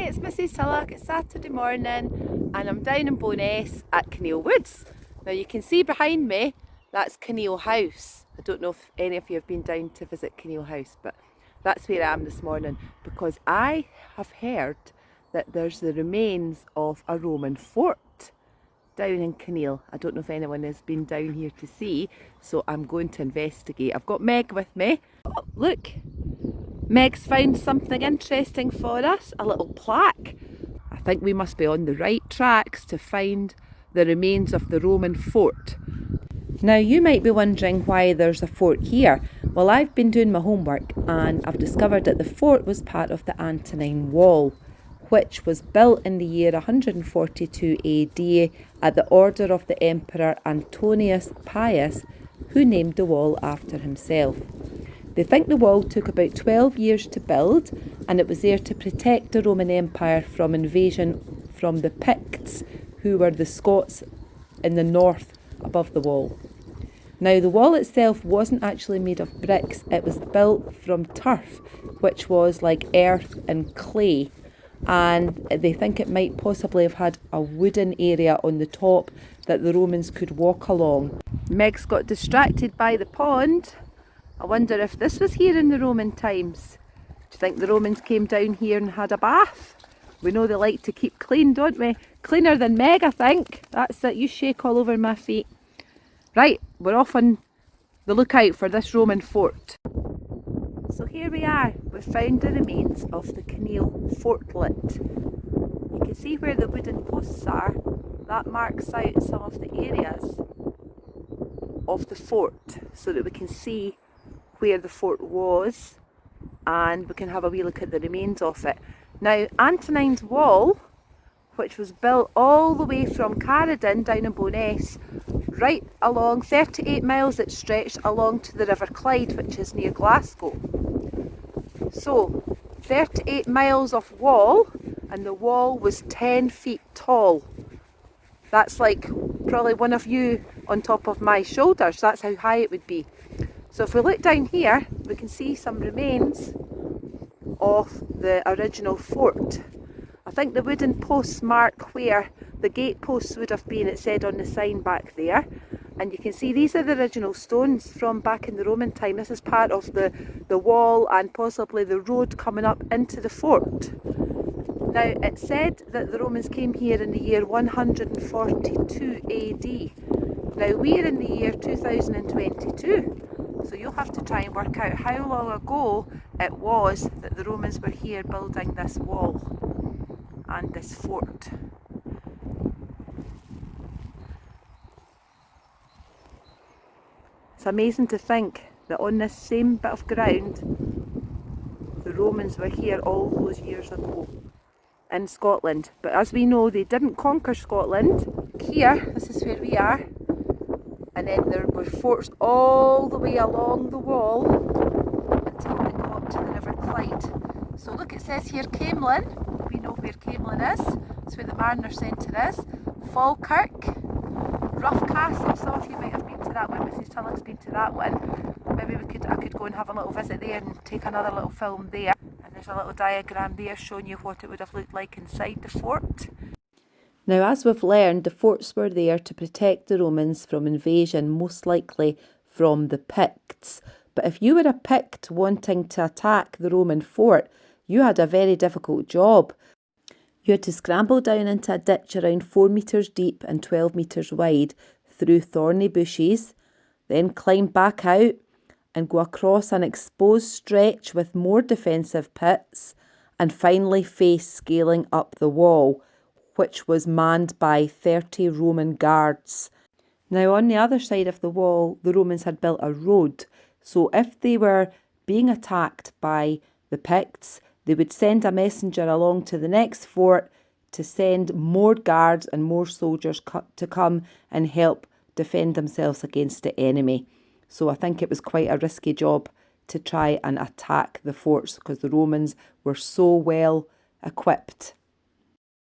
it's Mrs. Tulloch. It's Saturday morning and I'm down in Bo'ness at Kinneil Woods. Now you can see behind me, that's Kinneil House. I don't know if any of you have been down to visit Kinneil House, but that's where I am this morning because I have heard that there's the remains of a Roman fort down in Kinneil. I don't know if anyone has been down here to see, so I'm going to investigate. I've got Meg with me. Oh, look! Meg's found something interesting for us, a little plaque. I think we must be on the right tracks to find the remains of the Roman fort. Now you might be wondering why there's a fort here. Well, I've been doing my homework and I've discovered that the fort was part of the Antonine Wall, which was built in the year 142 AD at the order of the Emperor Antonius Pius, who named the wall after himself. They think the wall took about 12 years to build, and it was there to protect the Roman Empire from invasion from the Picts, who were the Scots in the north above the wall. Now the wall itself wasn't actually made of bricks, it was built from turf, which was like earth and clay, and they think it might possibly have had a wooden area on the top that the Romans could walk along. Meg's got distracted by the pond. I wonder if this was here in the Roman times. Do you think the Romans came down here and had a bath? We know they like to keep clean, don't we? Cleaner than Meg, I think. That's it, you shake all over my feet. Right, we're off on the lookout for this Roman fort. So here we are, we've found the remains of the Kinneil Fortlet. You can see where the wooden posts are. That marks out some of the areas of the fort so that we can see where the fort was and we can have a wee look at the remains of it. Now Antonine's Wall, which was built all the way from Caradon down in Bo'ness, right along 38 miles it stretched along to the River Clyde, which is near Glasgow. So 38 miles of wall, and the wall was 10 feet tall. That's like probably one of you on top of my shoulders, that's how high it would be. So if we look down here, we can see some remains of the original fort. I think the wooden posts mark where the gate posts would have been, it said on the sign back there. And you can see these are the original stones from back in the Roman time. This is part of the wall and possibly the road coming up into the fort. Now it said that the Romans came here in the year 142 AD. Now we're in the year 2022. So you'll have to try and work out how long ago it was that the Romans were here building this wall and this fort. It's amazing to think that on this same bit of ground the Romans were here all those years ago in Scotland. But as we know, they didn't conquer Scotland. Here, this is where we are. And then there were forts all the way along the wall until they got up to the River Clyde. So look, it says here Kinneil. We know where Kinneil is. It's where the Mariner Centre is. Falkirk, Rough Castle. Some of you might have been to that one. Mrs. Tulloch's been to that one. Maybe I could go and have a little visit there and take another little film there. And there's a little diagram there showing you what it would have looked like inside the fort. Now, as we've learned, the forts were there to protect the Romans from invasion, most likely from the Picts. But if you were a Pict wanting to attack the Roman fort, you had a very difficult job. You had to scramble down into a ditch around 4 metres deep and 12 metres wide through thorny bushes, then climb back out and go across an exposed stretch with more defensive pits, and finally face scaling up the wall, which was manned by 30 Roman guards. Now on the other side of the wall, the Romans had built a road, so if they were being attacked by the Picts, they would send a messenger along to the next fort to send more guards and more soldiers to come and help defend themselves against the enemy. So I think it was quite a risky job to try and attack the forts because the Romans were so well equipped.